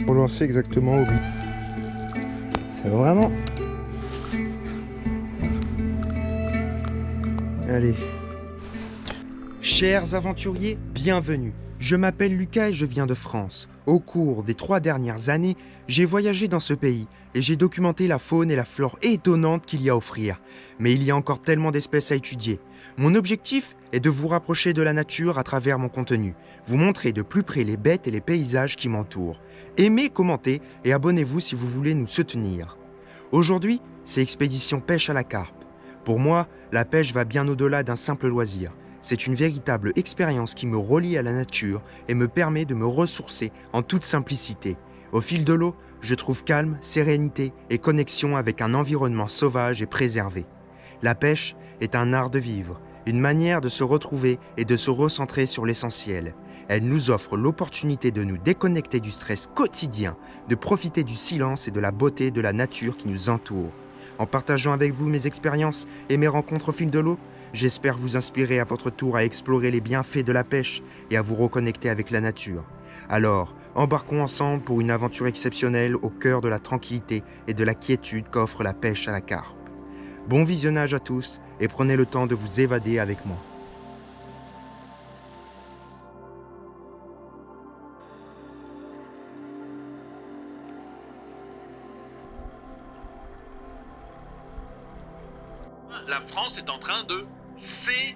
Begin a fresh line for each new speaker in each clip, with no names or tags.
Relancer exactement au but. C'est vraiment... Allez.
Chers aventuriers, bienvenue. Je m'appelle Lucas et je viens de France. Au cours des 3 dernières années, j'ai voyagé dans ce pays et j'ai documenté la faune et la flore étonnantes qu'il y a à offrir. Mais il y a encore tellement d'espèces à étudier. Mon objectif est de vous rapprocher de la nature à travers mon contenu, vous montrer de plus près les bêtes et les paysages qui m'entourent. Aimez, commentez et abonnez-vous si vous voulez nous soutenir. Aujourd'hui, c'est Expédition Pêche à la Carpe. Pour moi, la pêche va bien au-delà d'un simple loisir. C'est une véritable expérience qui me relie à la nature et me permet de me ressourcer en toute simplicité. Au fil de l'eau, je trouve calme, sérénité et connexion avec un environnement sauvage et préservé. La pêche est un art de vivre, une manière de se retrouver et de se recentrer sur l'essentiel. Elle nous offre l'opportunité de nous déconnecter du stress quotidien, de profiter du silence et de la beauté de la nature qui nous entoure. En partageant avec vous mes expériences et mes rencontres au fil de l'eau, j'espère vous inspirer à votre tour à explorer les bienfaits de la pêche et à vous reconnecter avec la nature. Alors, embarquons ensemble pour une aventure exceptionnelle au cœur de la tranquillité et de la quiétude qu'offre la pêche à la carpe. Bon visionnage à tous et prenez le temps de vous évader avec moi.
La France est en train de s'effondrer.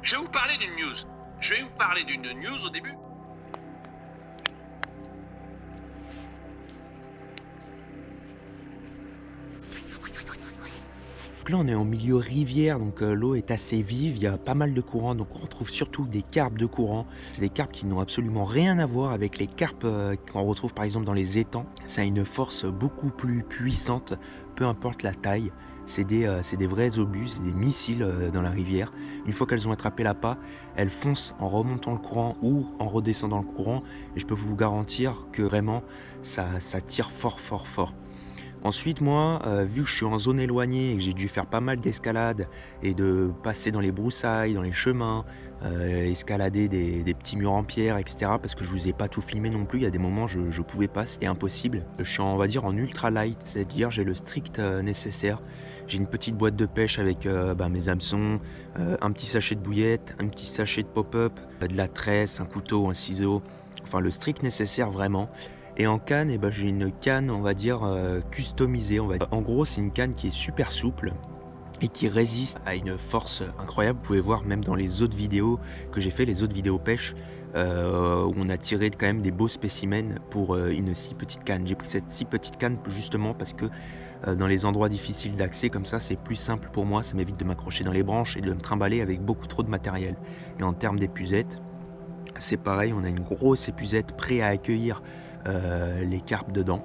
Je vais vous parler d'une news. Je vais vous parler d'une news au début.
Là, on est en milieu rivière, donc l'eau est assez vive, il y a pas mal de courants, donc on retrouve surtout des carpes de courant. C'est des carpes qui n'ont absolument rien à voir avec les carpes qu'on retrouve par exemple dans les étangs. Ça a une force beaucoup plus puissante, peu importe la taille. C'est des vrais obus, c'est des missiles dans la rivière. Une fois qu'elles ont attrapé l'appât, elles foncent en remontant le courant ou en redescendant le courant. Et je peux vous garantir que vraiment, ça tire fort, fort, fort. Ensuite, moi, vu que je suis en zone éloignée et que j'ai dû faire pas mal d'escalades et de passer dans les broussailles, dans les chemins, escalader des petits murs en pierre, etc. Parce que je vous ai pas tout filmé non plus, il y a des moments je ne pouvais pas, c'était impossible. Je suis on va dire en ultra light, c'est-à-dire j'ai le strict nécessaire. J'ai une petite boîte de pêche avec mes hameçons, un petit sachet de bouillette, un petit sachet de pop-up, de la tresse, un couteau, un ciseau, enfin le strict nécessaire vraiment. Et en canne, j'ai une canne, on va dire, customisée. En gros, c'est une canne qui est super souple et qui résiste à une force incroyable. Vous pouvez voir même dans les autres vidéos que j'ai fait, les autres vidéos pêche, où on a tiré quand même des beaux spécimens pour une si petite canne. J'ai pris cette si petite canne justement parce que dans les endroits difficiles d'accès comme ça, c'est plus simple pour moi. Ça m'évite de m'accrocher dans les branches et de me trimballer avec beaucoup trop de matériel. Et en termes d'épuisette, c'est pareil, on a une grosse épuisette prête à accueillir les carpes dedans.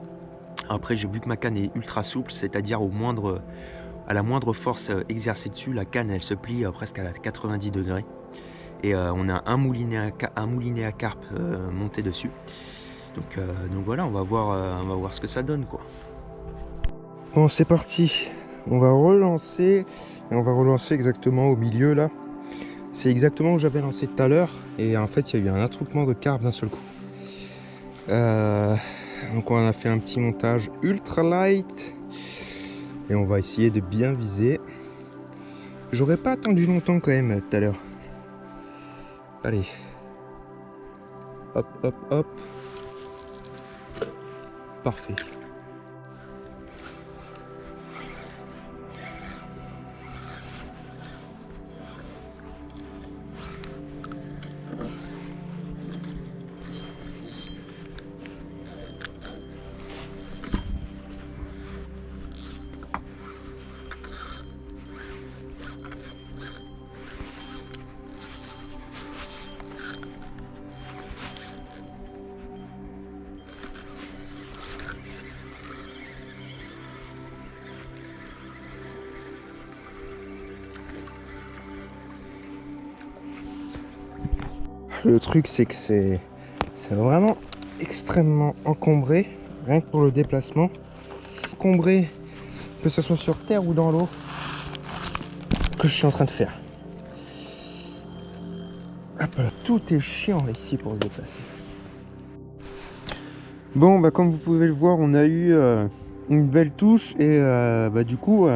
Après, j'ai vu que ma canne est ultra souple, c'est-à-dire à la moindre force exercée dessus, la canne elle se plie presque à 90 degrés. Et on a un moulinet à carpe monté dessus. Donc voilà, on va voir ce que ça donne, quoi.
Bon, c'est parti. On va relancer. Et on va relancer exactement au milieu là. C'est exactement où j'avais lancé tout à l'heure. Et en fait, il y a eu un attroupement de carpes d'un seul coup. Donc on a fait un petit montage ultra light et on va essayer de bien viser. J'aurais pas attendu longtemps quand même tout à l'heure. Allez, hop hop hop, parfait. Le truc c'est que c'est vraiment extrêmement encombré, rien que pour le déplacement. Encombré, que ce soit sur terre ou dans l'eau, que je suis en train de faire. Hop là. Tout est chiant ici pour se déplacer. Bon, bah comme vous pouvez le voir, on a eu une belle touche et du coup,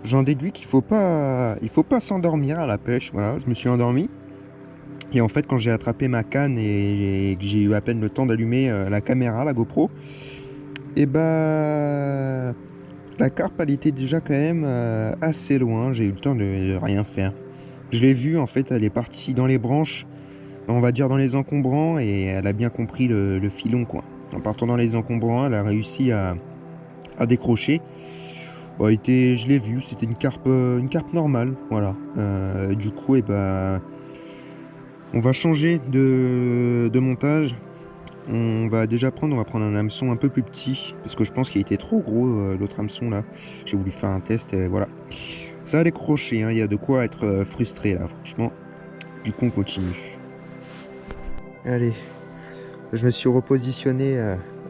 j'en déduis qu'il faut pas s'endormir à la pêche. Voilà, je me suis endormi. Et en fait, quand j'ai attrapé ma canne et que j'ai eu à peine le temps d'allumer la caméra, la GoPro, et la carpe, elle était déjà quand même assez loin. J'ai eu le temps de rien faire. Je l'ai vue, en fait, elle est partie dans les branches, on va dire dans les encombrants, et elle a bien compris le filon, quoi. En partant dans les encombrants, elle a réussi à décrocher. Bon, je l'ai vue, c'était une carpe normale, voilà. Du coup, on va changer de montage. On va prendre un hameçon un peu plus petit, parce que je pense qu'il était trop gros, l'autre hameçon là. J'ai voulu faire un test, et voilà. Ça a décroché, hein, il y a de quoi être frustré là, franchement. Du coup, on continue. Allez, je me suis repositionné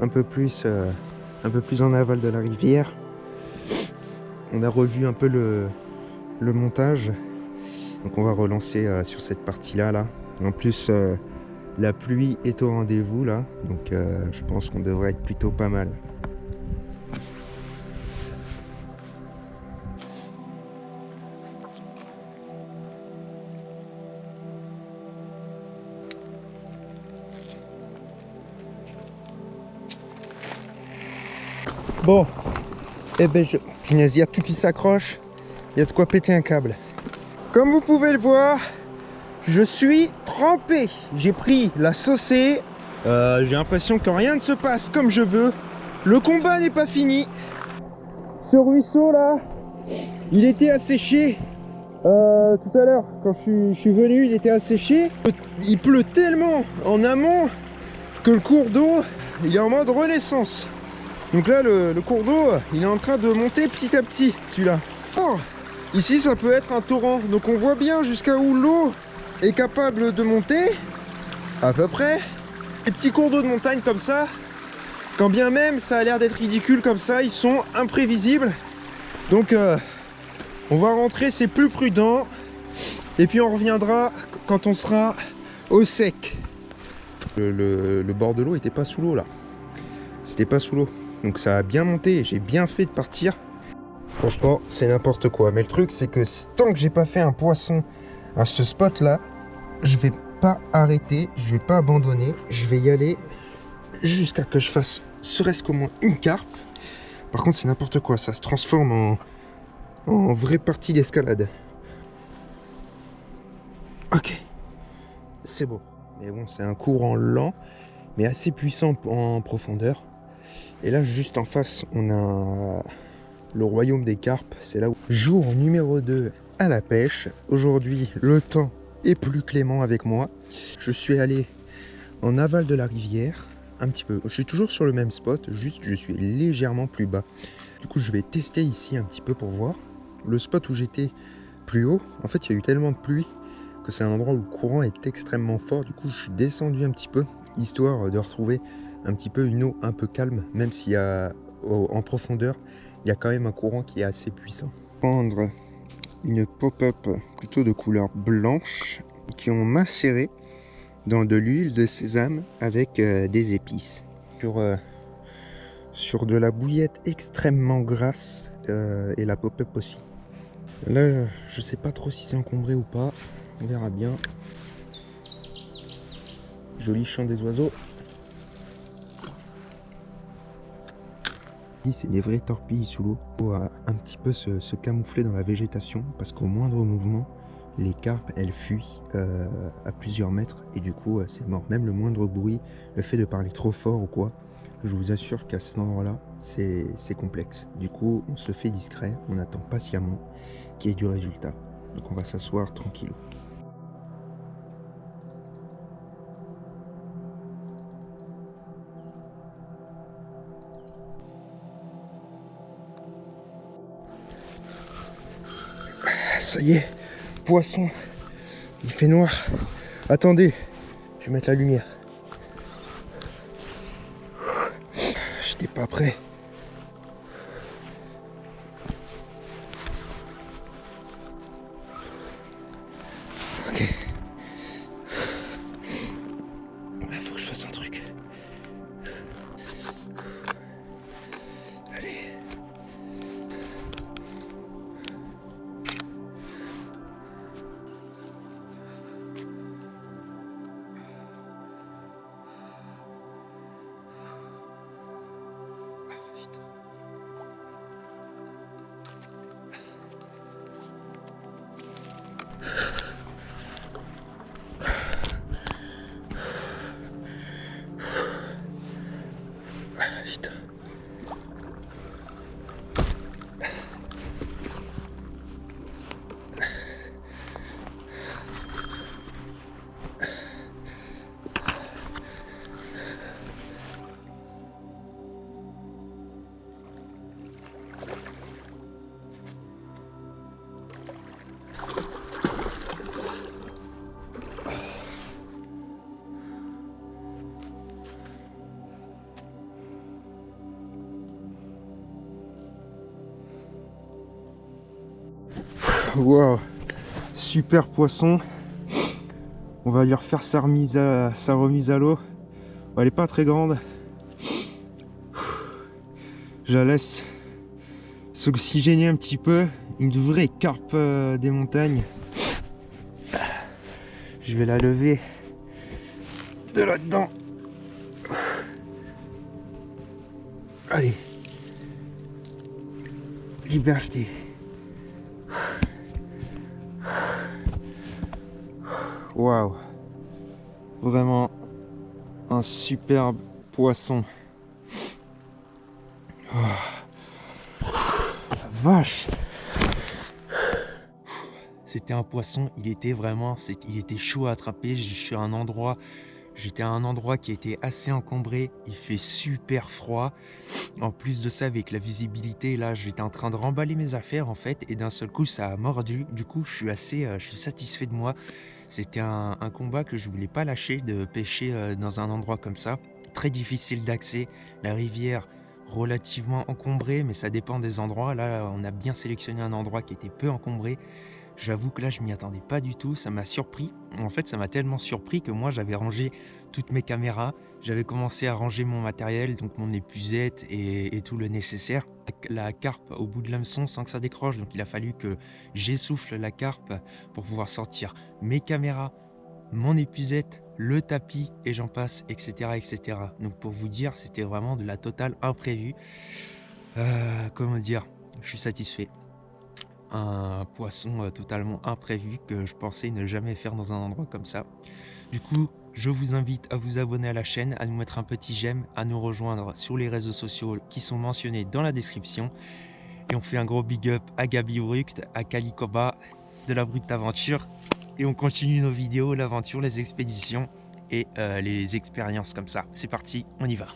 un peu plus en aval de la rivière. On a revu un peu le montage. Donc on va relancer sur cette partie-là. Là. En plus, la pluie est au rendez-vous là. Donc je pense qu'on devrait être plutôt pas mal. Bon, punaise, il y a tout qui s'accroche, il y a de quoi péter un câble. Comme vous pouvez le voir, je suis trempé. J'ai pris la saucée. J'ai l'impression que rien ne se passe comme je veux. Le combat n'est pas fini. Ce ruisseau là, il était asséché. Tout à l'heure, quand je suis venu, il était asséché. Il pleut tellement en amont que le cours d'eau, il est en mode renaissance. Donc là, le cours d'eau, il est en train de monter petit à petit, celui-là. Oh, ici, ça peut être un torrent. Donc on voit bien jusqu'à où l'eau est capable de monter, à peu près. Les petits cours d'eau de montagne comme ça, quand bien même ça a l'air d'être ridicule comme ça, ils sont imprévisibles. Donc on va rentrer, c'est plus prudent. Et puis on reviendra quand on sera au sec. Le bord de l'eau n'était pas sous l'eau là. C'était pas sous l'eau. Donc ça a bien monté, j'ai bien fait de partir. Franchement, c'est n'importe quoi. Mais le truc, c'est que tant que j'ai pas fait un poisson à ce spot là, je vais pas arrêter, je vais pas abandonner. Je vais y aller jusqu'à que je fasse serait-ce qu'au moins une carpe. Par contre, c'est n'importe quoi. Ça se transforme en vraie partie d'escalade. Ok, c'est beau. Mais bon, c'est un courant lent, mais assez puissant en profondeur. Et là, juste en face, on a le royaume des carpes. C'est là où jour numéro 2 à la pêche. Aujourd'hui, le temps est plus clément avec moi. Je suis allé en aval de la rivière, un petit peu. Je suis toujours sur le même spot, juste je suis légèrement plus bas. Du coup, je vais tester ici un petit peu pour voir. Le spot où j'étais plus haut, en fait, il y a eu tellement de pluie que c'est un endroit où le courant est extrêmement fort. Du coup, je suis descendu un petit peu, histoire de retrouver un petit peu une eau un peu calme, même s'il y a en profondeur, il y a quand même un courant qui est assez puissant. Prendre une pop-up plutôt de couleur blanche qui ont macéré dans de l'huile de sésame avec des épices. Sur de la bouillette extrêmement grasse et la pop-up aussi. Là, je sais pas trop si c'est encombré ou pas. On verra bien. Joli chant des oiseaux. C'est des vraies torpilles sous l'eau. Il faut un petit peu se camoufler dans la végétation parce qu'au moindre mouvement, les carpes elles fuient à plusieurs mètres et du coup c'est mort. Même le moindre bruit, le fait de parler trop fort ou quoi, je vous assure qu'à cet endroit là c'est complexe. Du coup on se fait discret, on attend patiemment qu'il y ait du résultat. Donc on va s'asseoir tranquillou. Ça y est, poisson, il fait noir. Attendez, je vais mettre la lumière. J'étais pas prêt. Ok. Wow, super poisson. On va lui refaire sa remise à l'eau. Elle est pas très grande. Je la laisse s'oxygéner un petit peu. Une vraie carpe des montagnes. Je vais la lever de là-dedans. Allez. Liberté. Waouh. Vraiment un superbe poisson. Oh. La vache.
C'était un poisson, il était chaud à attraper. J'étais à un endroit qui était assez encombré, il fait super froid. En plus de ça, avec la visibilité, là, j'étais en train de remballer mes affaires en fait, et d'un seul coup, ça a mordu. Du coup, je suis satisfait de moi. C'était un combat que je voulais pas lâcher, de pêcher dans un endroit comme ça. Très difficile d'accès, la rivière relativement encombrée, mais ça dépend des endroits. Là, on a bien sélectionné un endroit qui était peu encombré. J'avoue que là, je m'y attendais pas du tout, ça m'a surpris. En fait, ça m'a tellement surpris que moi, j'avais rangé toutes mes caméras, j'avais commencé à ranger mon matériel, donc mon épuisette et tout le nécessaire. La carpe au bout de l'hameçon sans que ça décroche, donc il a fallu que j'essouffle la carpe pour pouvoir sortir mes caméras, mon épuisette, le tapis et j'en passe, etc., etc. Donc pour vous dire, c'était vraiment de la totale imprévue. Comment dire, je suis satisfait. Un poisson totalement imprévu que je pensais ne jamais faire dans un endroit comme ça. Du coup, je vous invite à vous abonner à la chaîne, à nous mettre un petit j'aime, à nous rejoindre sur les réseaux sociaux qui sont mentionnés dans la description. Et on fait un gros big up à Gabi Bruct, à Kalikoba de la Brute Aventure. Et on continue nos vidéos, l'aventure, les expéditions et les expériences comme ça. C'est parti, on y va.